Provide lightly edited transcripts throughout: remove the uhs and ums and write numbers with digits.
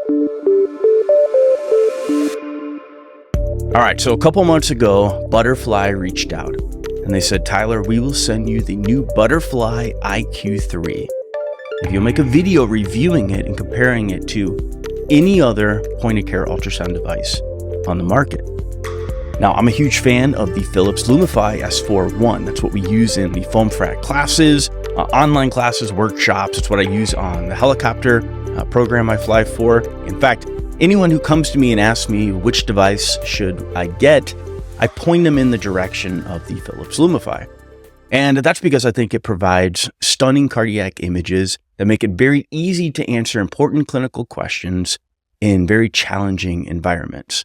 All right, so a couple months ago, Butterfly reached out and they said, Tyler, we will send you the new Butterfly iQ3 if you'll make a video reviewing it and comparing it to any other point-of-care ultrasound device on the market. Now, I'm a huge fan of the Philips Lumify S4-1. That's what we use in the FOAMfrat classes, online classes, workshops. It's what I use on the helicopter program I fly for. In fact, anyone who comes to me and asks me which device should I get, I point them in the direction of the Philips Lumify. And that's because I think it provides stunning cardiac images that make it very easy to answer important clinical questions in very challenging environments.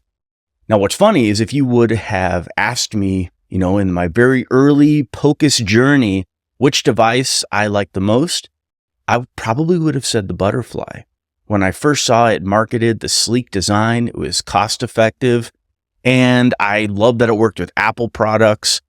Now, what's funny is if you would have asked me, in my very early POCUS journey, which device I liked the most, I probably would have said the Butterfly. When I first saw it marketed, the sleek design, it was cost effective, and I loved that it worked with Apple products.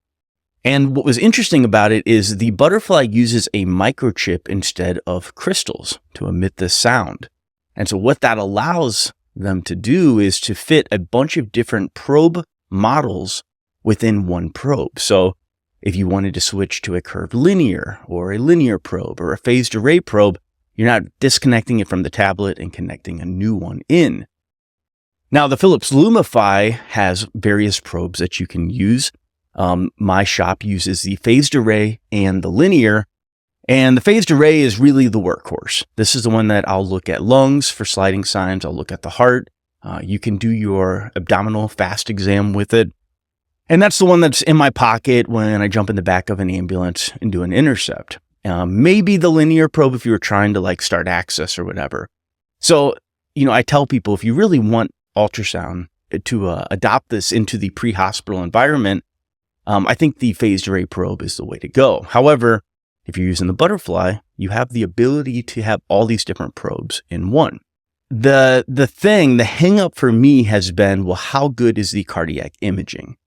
And what was interesting about it is the Butterfly uses a microchip instead of crystals to emit this sound. And so what that allows them to do is to fit a bunch of different probe models within one probe. So if you wanted to switch to a curved linear or a linear probe or a phased array probe, you're not disconnecting it from the tablet and connecting a new one in. Now, the Philips Lumify has various probes that you can use. My shop uses the phased array and the linear, and the phased array is really the workhorse. This is the one that I'll look at lungs for sliding signs. I'll look at the heart. You can do your abdominal fast exam with it. And that's the one that's in my pocket when I jump in the back of an ambulance and do an intercept. Maybe the linear probe if you were trying to start access or whatever. So, I tell people if you really want ultrasound to adopt this into the pre-hospital environment, I think the phased array probe is the way to go. However, if you're using the Butterfly, you have the ability to have all these different probes in one. The hang up for me has been, well, how good is the cardiac imaging?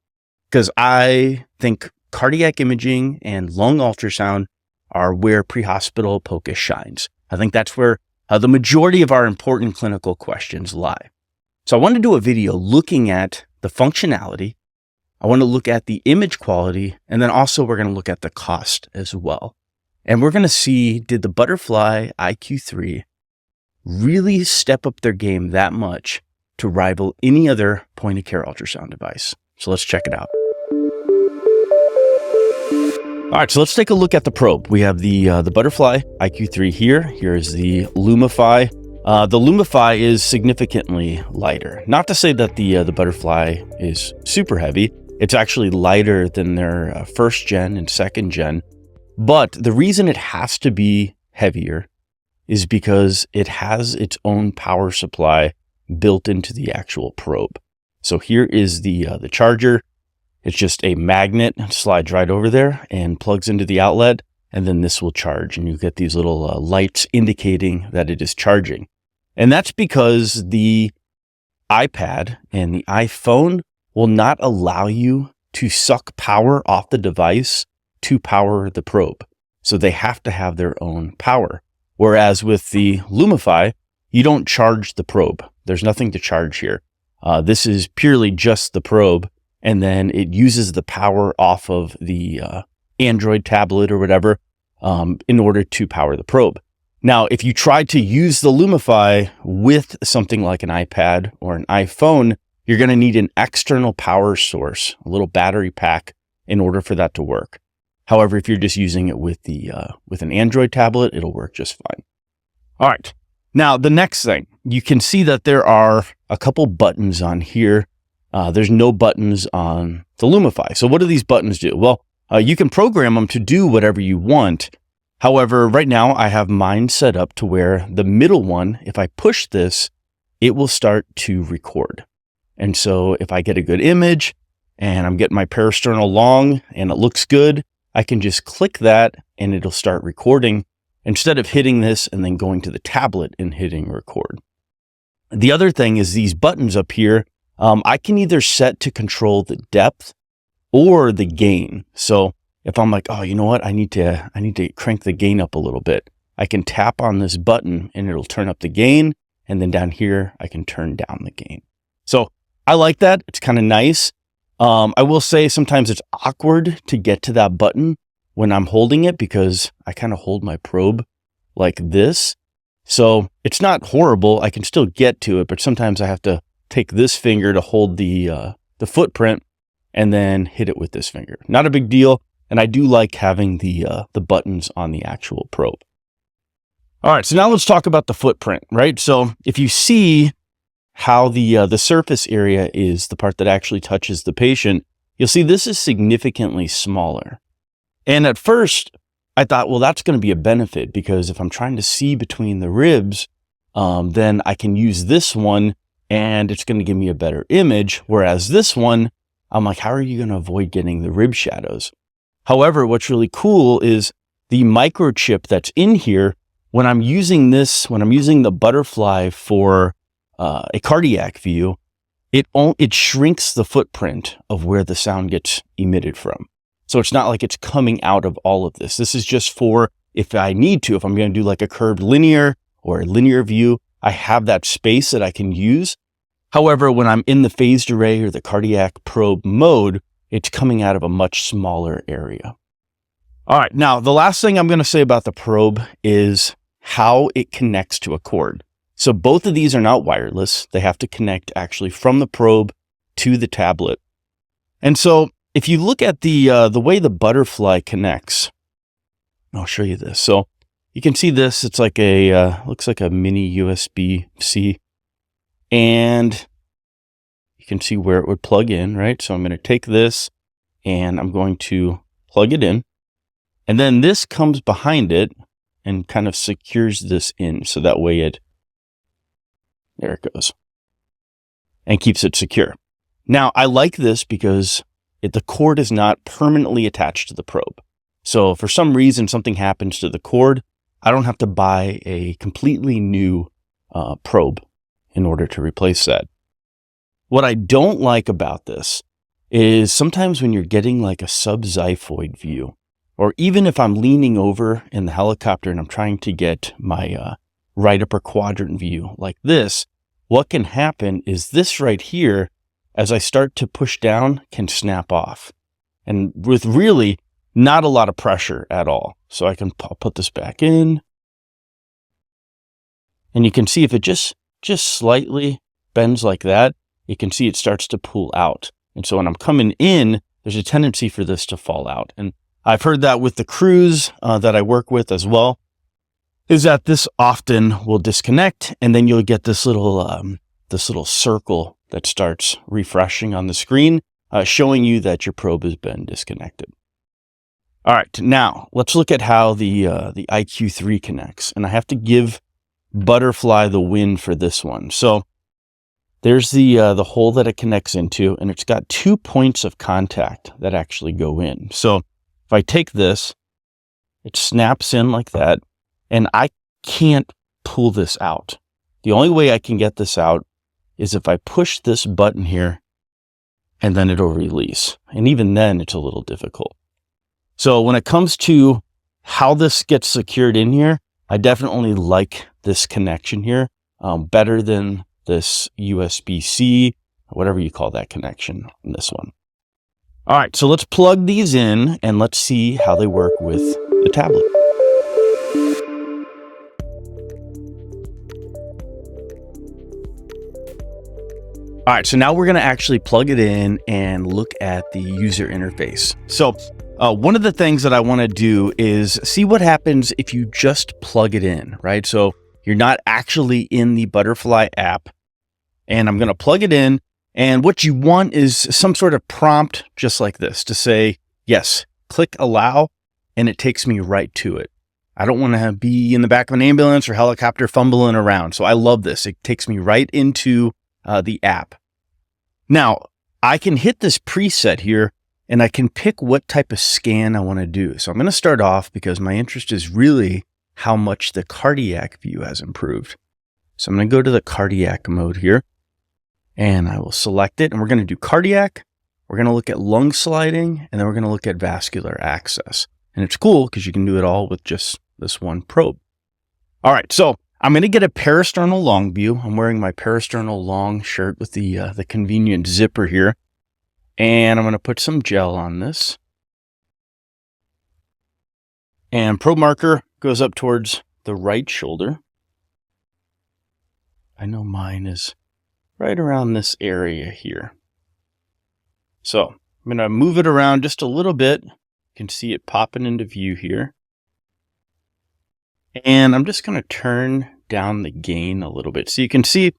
Because I think cardiac imaging and lung ultrasound are where pre-hospital POCUS shines. I think that's where the majority of our important clinical questions lie. So I want to do a video looking at the functionality. I want to look at the image quality, and then also we're going to look at the cost as well. And we're going to see, did the Butterfly iQ3 really step up their game that much to rival any other point-of-care ultrasound device? So let's check it out. All right, so let's take a look at the probe. We have the Butterfly iQ3 here. Here's the Lumify. The Lumify is significantly lighter. Not to say that the Butterfly is super heavy. It's actually lighter than their first gen and second gen. But the reason it has to be heavier is because it has its own power supply built into the actual probe. So here is the charger. It's just a magnet, slides right over there and plugs into the outlet, and then this will charge, and you get these little lights indicating that it is charging. And that's because the iPad and the iPhone will not allow you to suck power off the device to power the probe. So they have to have their own power. Whereas with the Lumify, you don't charge the probe. There's nothing to charge here. This is purely just the probe, and then it uses the power off of the Android tablet or whatever in order to power the probe. Now, if you try to use the Lumify with something like an iPad or an iPhone, you're going to need an external power source, a little battery pack, in order for that to work. However, if you're just using it with an Android tablet, it'll work just fine. All right. Now, the next thing, you can see that there are a couple buttons on here. There's no buttons on the Lumify. So what do these buttons do? Well, you can program them to do whatever you want. However, right now I have mine set up to where the middle one, if I push this, it will start to record. And so if I get a good image and I'm getting my parasternal long and it looks good, I can just click that and it'll start recording instead of hitting this and then going to the tablet and hitting record. The other thing is these buttons up here, I can either set to control the depth or the gain. So if I'm like, oh, you know what? I need to crank the gain up a little bit. I can tap on this button and it'll turn up the gain. And then down here, I can turn down the gain. So I like that. It's kind of nice. I will say sometimes it's awkward to get to that button when I'm holding it because I kind of hold my probe like this. So it's not horrible. I can still get to it, but sometimes I have to take this finger to hold the footprint and then hit it with this finger. Not a big deal. And I do like having the buttons on the actual probe. All right, so now let's talk about the footprint, right? So if you see how the surface area is the part that actually touches the patient, you'll see this is significantly smaller. And at first, I thought, well, that's going to be a benefit because if I'm trying to see between the ribs, then I can use this one and it's going to give me a better image. Whereas this one, I'm like, how are you going to avoid getting the rib shadows? However, what's really cool is the microchip that's in here. When I'm using this, when I'm using the butterfly for a cardiac view, it shrinks the footprint of where the sound gets emitted from. So it's not like it's coming out of all of this. This is just for if I need to, if I'm going to do like a curved linear or a linear view, I have that space that I can use. However, when I'm in the phased array or the cardiac probe mode, it's coming out of a much smaller area. All right, now the last thing I'm going to say about the probe is how it connects to a cord. So both of these are not wireless. They have to connect actually from the probe to the tablet. And so if you look at the way the butterfly connects, I'll show you this. So you can see this. It's like looks like a mini USB-C. And you can see where it would plug in, right? So I'm going to take this and I'm going to plug it in. And then this comes behind it and kind of secures this in. So that way there it goes, and keeps it secure. Now, I like this because the cord is not permanently attached to the probe. So if for some reason something happens to the cord, I don't have to buy a completely new probe in order to replace that. What I don't like about this is sometimes when you're getting like a subxiphoid view, or even if I'm leaning over in the helicopter and I'm trying to get my right upper quadrant view like this, what can happen is this right here, as I start to push down, can snap off. And with really not a lot of pressure at all. So I'll put this back in. And you can see if it just slightly bends like that, you can see it starts to pull out. And so when I'm coming in, there's a tendency for this to fall out. And I've heard that with the crews that I work with as well, is that this often will disconnect and then you'll get this little circle that starts refreshing on the screen, showing you that your probe has been disconnected. All right, now let's look at how the iQ3 connects. And I have to give Butterfly the win for this one. So there's the hole that it connects into, and it's got 2 points of contact that actually go in. So if I take this, it snaps in like that, and I can't pull this out. The only way I can get this out is if I push this button here, and then it'll release. And even then, it's a little difficult. So when it comes to how this gets secured in here, I definitely like this connection here better than this USB-C, whatever you call that connection in this one. All right, so let's plug these in and let's see how they work with the tablet. All right, so now we're going to actually plug it in and look at the user interface. So one of the things that I want to do is see what happens if you just plug it in, right? So you're not actually in the Butterfly app, and I'm going to plug it in. And what you want is some sort of prompt just like this to say, yes, click allow, and it takes me right to it. I don't want to be in the back of an ambulance or helicopter fumbling around. So I love this. It takes me right into the app. Now, I can hit this preset here and I can pick what type of scan I want to do. So I'm going to start off because my interest is really how much the cardiac view has improved. So I'm going to go to the cardiac mode here and I will select it, and we're going to do cardiac. We're going to look at lung sliding, and then we're going to look at vascular access. And it's cool because you can do it all with just this one probe. All right, so I'm going to get a parasternal long view. I'm wearing my parasternal long shirt with the convenient zipper here. And I'm going to put some gel on this. And probe marker goes up towards the right shoulder. I know mine is right around this area here. So I'm going to move it around just a little bit. You can see it popping into view here. And I'm just going to turn down the gain a little bit. So you can see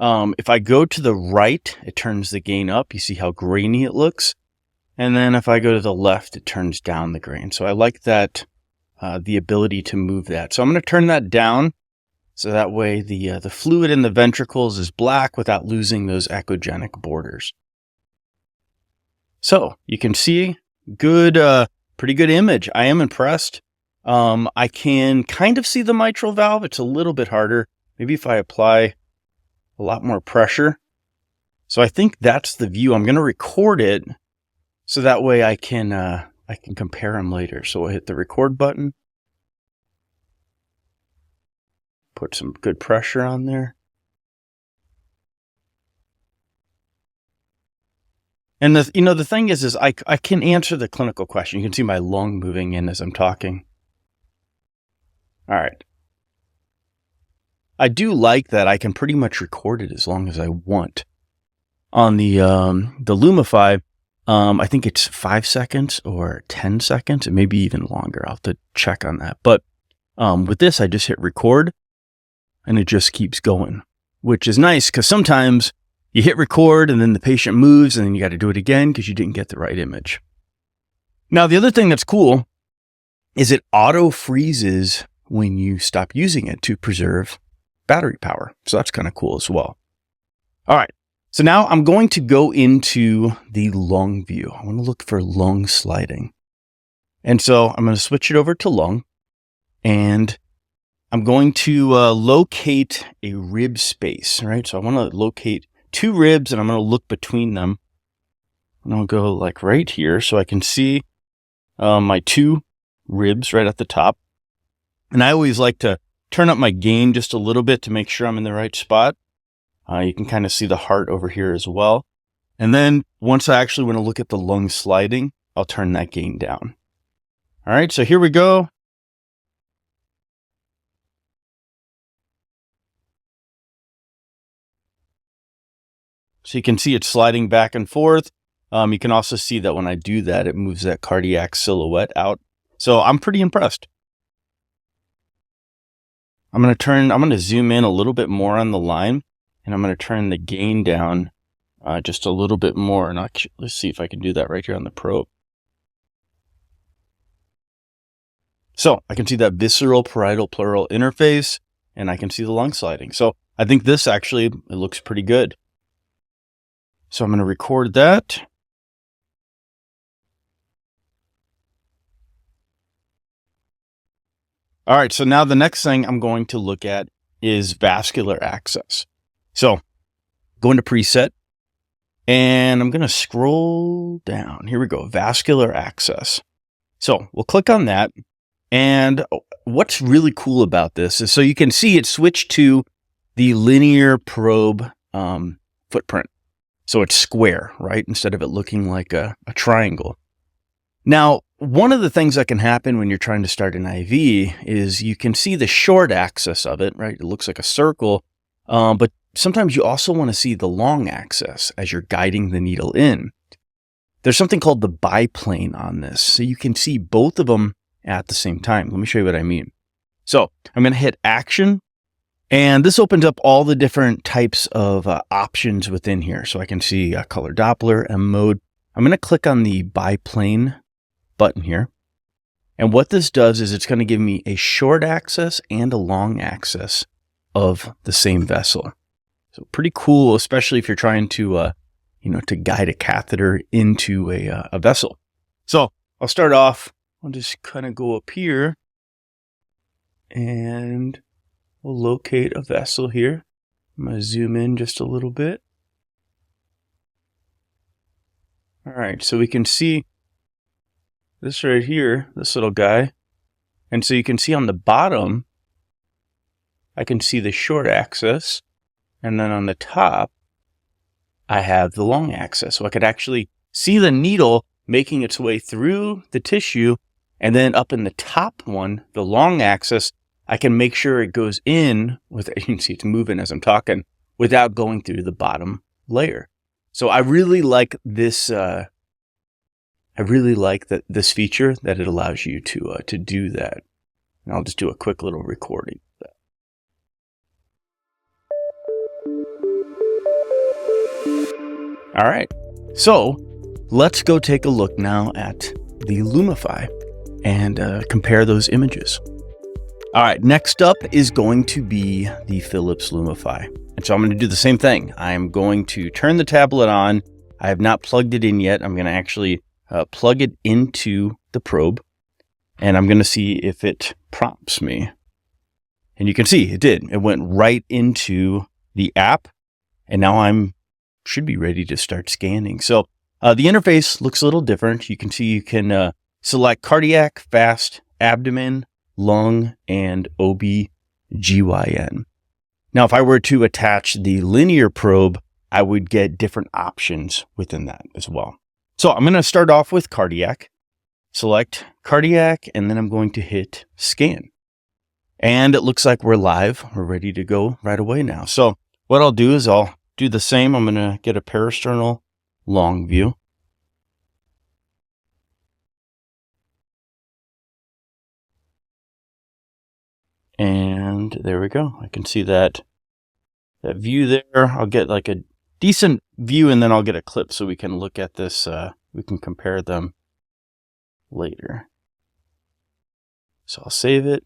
if I go to the right, it turns the gain up. You see how grainy it looks. And then if I go to the left, it turns down the grain. So I like that, the ability to move that. So I'm going to turn that down. So that way the fluid in the ventricles is black without losing those echogenic borders. So you can see good, pretty good image. I am impressed. I can kind of see the mitral valve. It's a little bit harder. Maybe if I apply a lot more pressure. So I think that's the view. I'm going to record it so that way I can compare them later. So we'll hit the record button. Put some good pressure on there. And the thing is I can answer the clinical question. You can see my lung moving in as I'm talking. All right. I do like that I can pretty much record it as long as I want. On the Lumify, I think it's 5 seconds or 10 seconds, and maybe even longer. I'll have to check on that. But with this, I just hit record, and it just keeps going, which is nice because sometimes you hit record and then the patient moves and then you got to do it again because you didn't get the right image. Now, the other thing that's cool is it auto freezes when you stop using it to preserve battery power. So that's kind of cool as well. All right. So now I'm going to go into the lung view. I want to look for lung sliding. And so I'm going to switch it over to lung, and I'm going to locate a rib space, right? So I want to locate 2 ribs, and I'm going to look between them. And I'll go like right here so I can see my 2 ribs right at the top. And I always like to turn up my gain just a little bit to make sure I'm in the right spot. You can kind of see the heart over here as well. And then once I actually want to look at the lung sliding, I'll turn that gain down. All right, so here we go. So you can see it sliding back and forth. You can also see that when I do that, it moves that cardiac silhouette out. So I'm pretty impressed. I'm going to zoom in a little bit more on the line, and I'm going to turn the gain down just a little bit more. And let's see if I can do that right here on the probe. So I can see that visceral parietal pleural interface, and I can see the lung sliding. So I think this actually, it looks pretty good. So I'm going to record that. All right, so now the next thing I'm going to look at is vascular access. So go into preset, and I'm going to scroll down. Here we go, vascular access. So we'll click on that. And what's really cool about this is, so you can see it switched to the linear probe footprint. So it's square, right? Instead of it looking like a triangle. Now, one of the things that can happen when you're trying to start an IV is you can see the short axis of it, right? It looks like a circle, but sometimes you also want to see the long axis as you're guiding the needle in. There's something called the biplane on this, so you can see both of them at the same time. Let me show you what I mean. So I'm going to hit action, and this opens up all the different types of options within here. So I can see color Doppler, M mode. I'm going to click on the biplane button here. And what this does is it's going to give me a short axis and a long axis of the same vessel. So pretty cool, especially if you're trying to, to guide a catheter into a vessel. So I'll start off. I'll just kind of go up here, and we'll locate a vessel here. I'm going to zoom in just a little bit. All right, so we can see this right here, this little guy. And so you can see on the bottom, I can see the short axis, and then on the top, I have the long axis. So I could actually see the needle making its way through the tissue, and then up in the top one, the long axis, I can make sure it goes in with, you can see it's moving as I'm talking, without going through the bottom layer. So I really like this. This feature that it allows you to do that. And I'll just do a quick little recording of that. All right, so let's go take a look now at the Lumify and compare those images. All right, next up is going to be the Philips Lumify. And so I'm going to do the same thing. I'm going to turn the tablet on. I have not plugged it in yet. I'm going to actually plug it into the probe, and I'm going to see if it prompts me. And you can see it did. It went right into the app, and now should be ready to start scanning. So the interface looks a little different. You can see you can select cardiac, fast, abdomen, lung, and OB/GYN. Now, if I were to attach the linear probe, I would get different options within that as well. So I'm going to start off with cardiac, select cardiac, and then I'm going to hit scan. And it looks like we're live. We're ready to go right away now. So what I'll do is I'll do the same. I'm going to get a parasternal long view. And there we go. I can see that view there. I'll get like a decent view, and then I'll get a clip so we can look at this. We can compare them later. So I'll save it.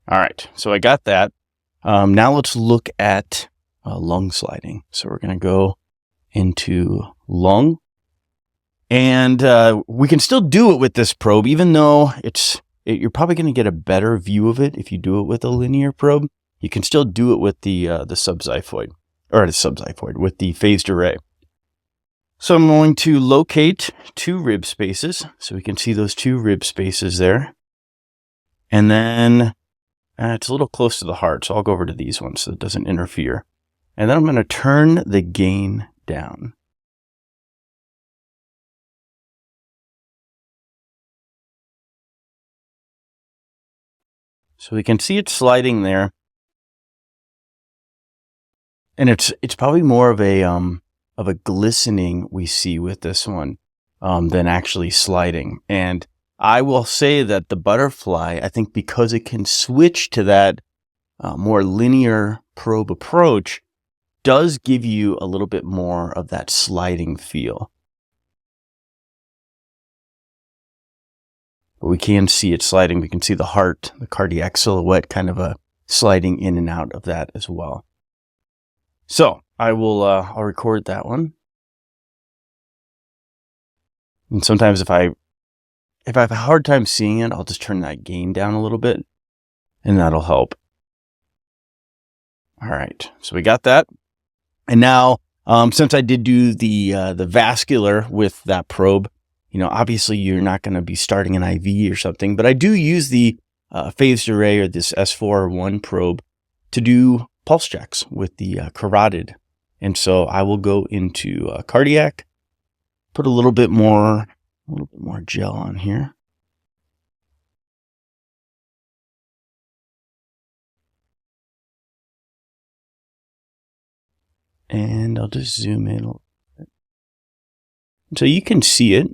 All right, so I got that. Now let's look at lung sliding. So we're going to go into lung. And we can still do it with this probe, even though you're probably going to get a better view of it if you do it with a linear probe. You can still do it with the subxiphoid, with the phased array. So I'm going to locate 2 rib spaces, so we can see those 2 rib spaces there. And then it's a little close to the heart, so I'll go over to these ones so it doesn't interfere. And then I'm going to turn the gain down. So we can see it sliding there. And it's probably more of a glistening we see with this one than actually sliding. And I will say that the butterfly, I think because it can switch to that more linear probe approach, does give you a little bit more of that sliding feel. But we can see it sliding. We can see the heart, the cardiac silhouette, kind of sliding in and out of that as well. So I'll record that one. And sometimes if I have a hard time seeing it, I'll just turn that gain down a little bit, and that'll help. All right, so we got that. And now, since I did do the vascular with that probe, obviously you're not going to be starting an IV or something, but I do use the phased array or this S4-1 probe to do pulse checks with the carotid. And so I will go into cardiac, put a little bit more gel on here. And I'll just zoom in a little bit. So you can see it.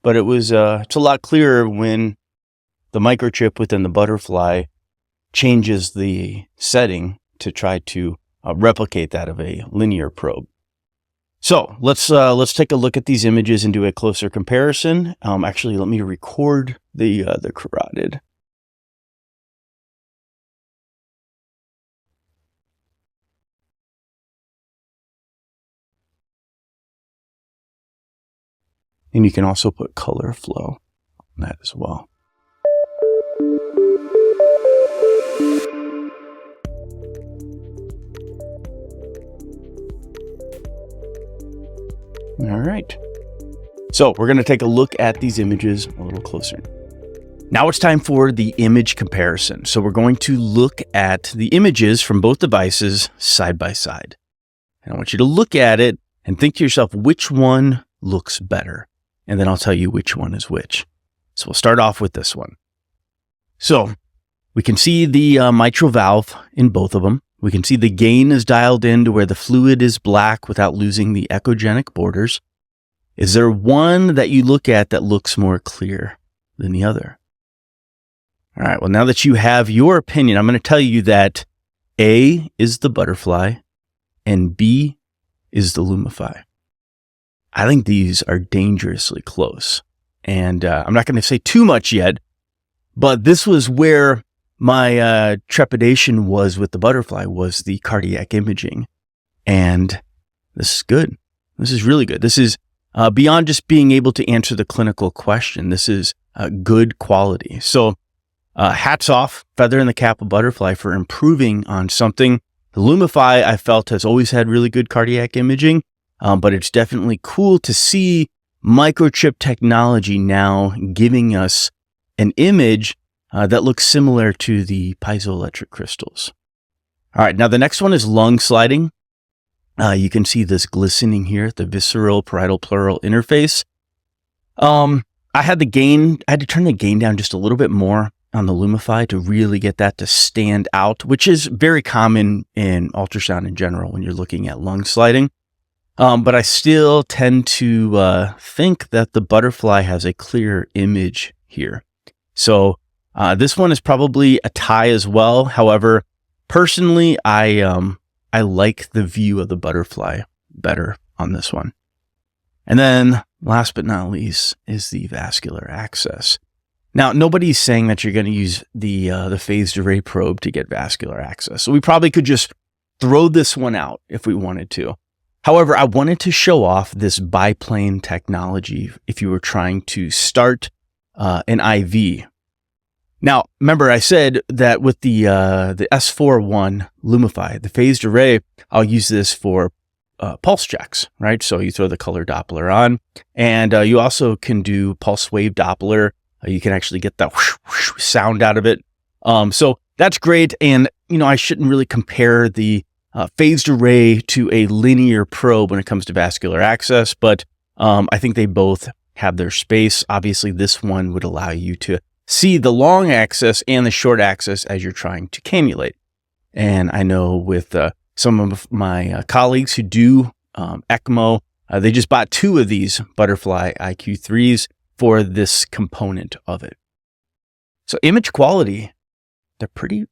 But it's a lot clearer when the microchip within the butterfly changes the setting to try to replicate that of a linear probe. So let's take a look at these images and do a closer comparison. Actually, let me record the carotid. And you can also put color flow on that as well. All right. So we're going to take a look at these images a little closer. Now it's time for the image comparison. So we're going to look at the images from both devices side by side. And I want you to look at it and think to yourself, which one looks better? And then I'll tell you which one is which. So we'll start off with this one. So we can see the mitral valve in both of them. We can see the gain is dialed in to where the fluid is black without losing the echogenic borders. Is there one that you look at that looks more clear than the other? All right, well, now that you have your opinion, I'm going to tell you that A is the Butterfly and B is the Lumify. I think these are dangerously close. And I'm not going to say too much yet, but this was where my trepidation was with the Butterfly, was the cardiac imaging. And this is good. This is really good. This is beyond just being able to answer the clinical question. This is good quality. So hats off, feather in the cap of Butterfly for improving on something. The Lumify, I felt, has always had really good cardiac imaging, but it's definitely cool to see microchip technology now giving us an image that looks similar to the piezoelectric crystals. All right, now the next one is lung sliding. You can see this glistening here, the visceral parietal pleural interface. I had to turn the gain down just a little bit more on the Lumify to really get that to stand out, which is very common in ultrasound in general when you're looking at lung sliding. But I still tend to think that the Butterfly has a clear image here. So this one is probably a tie as well. However, personally, I like the view of the Butterfly better on this one. And then last but not least is the vascular access. Now, nobody's saying that you're going to use the phased array probe to get vascular access. So we probably could just throw this one out if we wanted to. However, I wanted to show off this biplane technology if you were trying to start an IV. Now, remember I said that with the S41 Lumify, the phased array, I'll use this for pulse checks, right? So you throw the color Doppler on, and you also can do pulse wave Doppler. You can actually get that whoosh, whoosh sound out of it. So that's great. And, I shouldn't really compare the phased array to a linear probe when it comes to vascular access, but I think they both have their space. Obviously, this one would allow you to see the long axis and the short axis as you're trying to cannulate. And I know with some of my colleagues who do ECMO, they just bought 2 of these Butterfly iQ3s for this component of it. So image quality, they're pretty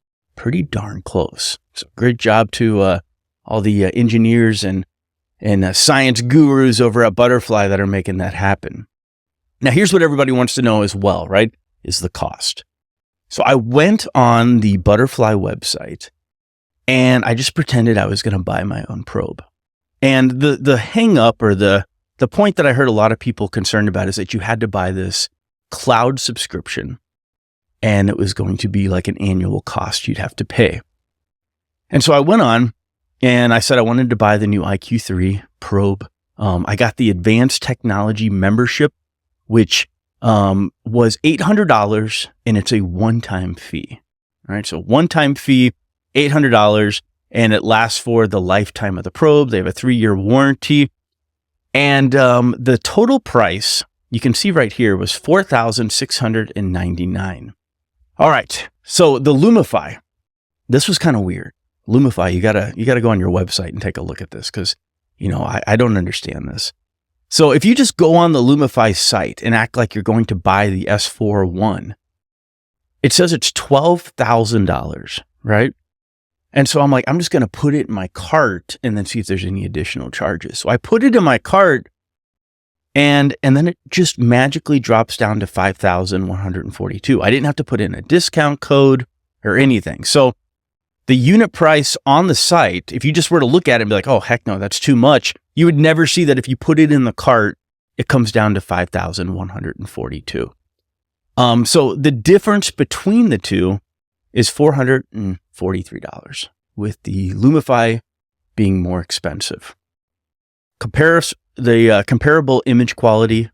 darn close. So great job to all the engineers and science gurus over at Butterfly that are making that happen. Now, here's what everybody wants to know as well, right? Is the cost. So I went on the Butterfly website and I just pretended I was going to buy my own probe. And the hang up or the point that I heard a lot of people concerned about is that you had to buy this cloud subscription and it was going to be like an annual cost you'd have to pay. And so I went on and I said I wanted to buy the new iQ3 probe. I got the advanced technology membership, which was $800 and it's a one-time fee. All right. So one-time fee, $800, and it lasts for the lifetime of the probe. They have a 3-year warranty. And the total price, you can see right here, was $4,699. All right. So the Lumify, this was kind of weird. Lumify, you gotta go on your website and take a look at this because, I don't understand this. So if you just go on the Lumify site and act like you're going to buy the S41, it says it's $12,000, right? And so I'm like, I'm just going to put it in my cart and then see if there's any additional charges. So I put it in my cart and then it just magically drops down to $5,142. I didn't have to put in a discount code or anything. So the unit price on the site, if you just were to look at it and be like, oh, heck no, that's too much, you would never see that if you put it in the cart, it comes down to $5,142. So the difference between the two is $443, with the Lumify being more expensive. the comparable image quality.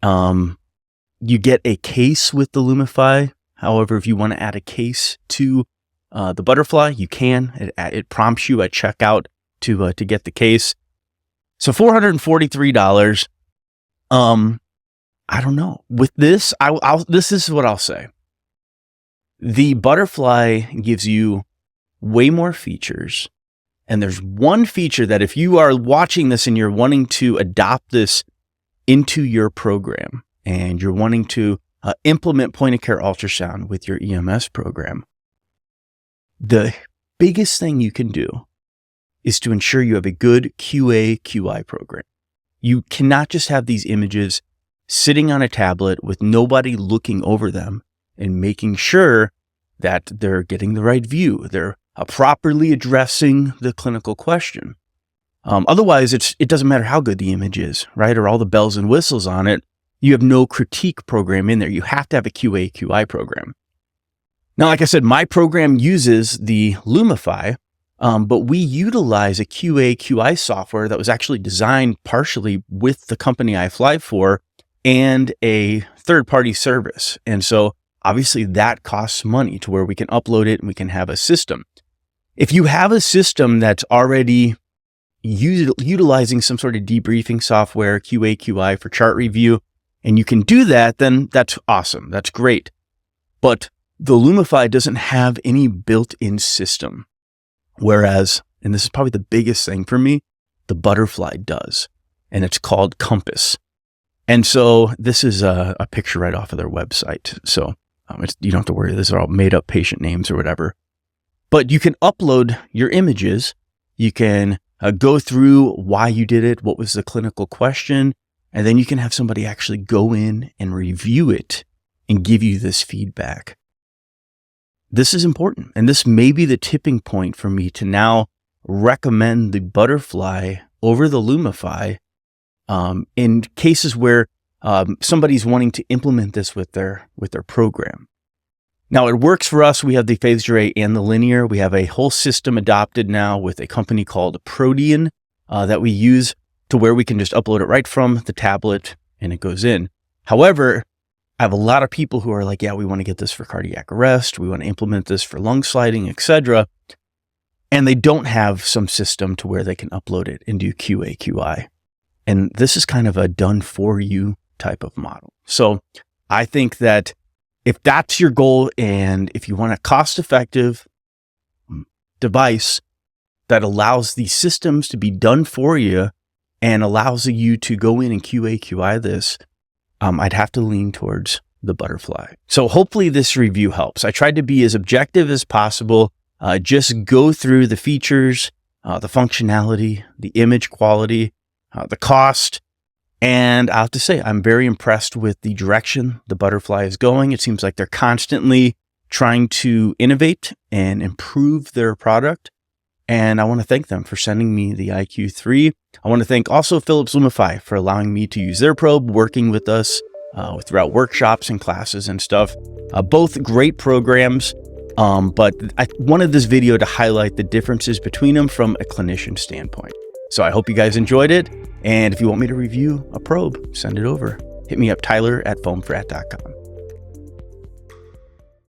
You get a case with the Lumify. However, if you want to add a case to the Butterfly, you can. It prompts you at checkout to get the case. So $443. I don't know. With this, this is what I'll say. The Butterfly gives you way more features. And there's one feature that if you are watching this and you're wanting to adopt this into your program and you're wanting to implement point-of-care ultrasound with your EMS program, the biggest thing you can do is to ensure you have a good QA/QI program. You cannot just have these images sitting on a tablet with nobody looking over them and making sure that they're getting the right view. They're properly addressing the clinical question. Otherwise, it doesn't matter how good the image is, right? Or all the bells and whistles on it. You have no critique program in there. You have to have a QA/QI program. Now, like I said, my program uses the Lumify, but we utilize a QA/QI software that was actually designed partially with the company I fly for and a third-party service. And so obviously that costs money to where we can upload it and we can have a system. If you have a system that's already utilizing some sort of debriefing software, QA/QI for chart review, and you can do that, then that's awesome. That's great. But the Lumify doesn't have any built-in system. Whereas, and this is probably the biggest thing for me, the Butterfly does. And it's called CAPCE. And so this is a picture right off of their website. So you don't have to worry. These are all made up patient names or whatever. But you can upload your images. You can go through why you did it, what was the clinical question, and then you can have somebody actually go in and review it and give you this feedback. This is important, and this may be the tipping point for me to now recommend the Butterfly over the Lumify in cases where somebody's wanting to implement this with their program. Now, it works for us. We have the phased array and the linear. We have a whole system adopted now with a company called Protean that we use to where we can just upload it right from the tablet and it goes in. However, I have a lot of people who are like, yeah, we want to get this for cardiac arrest. We want to implement this for lung sliding, etc. And they don't have some system to where they can upload it and do QA/QI. And this is kind of a done for you type of model. So I think that if that's your goal and if you want a cost-effective device that allows these systems to be done for you and allows you to go in and QA/QI this, I'd have to lean towards the Butterfly. So hopefully this review helps. I tried to be as objective as possible, just go through the features, the functionality, the image quality, the cost. And I have to say, I'm very impressed with the direction the Butterfly is going. It seems like they're constantly trying to innovate and improve their product. And I want to thank them for sending me the iQ3. I want to thank also Philips Lumify for allowing me to use their probe, working with us throughout workshops and classes and stuff. Both great programs, but I wanted this video to highlight the differences between them from a clinician standpoint. So I hope you guys enjoyed it. And if you want me to review a probe, send it over. Hit me up, Tyler at FOAMfrat.com.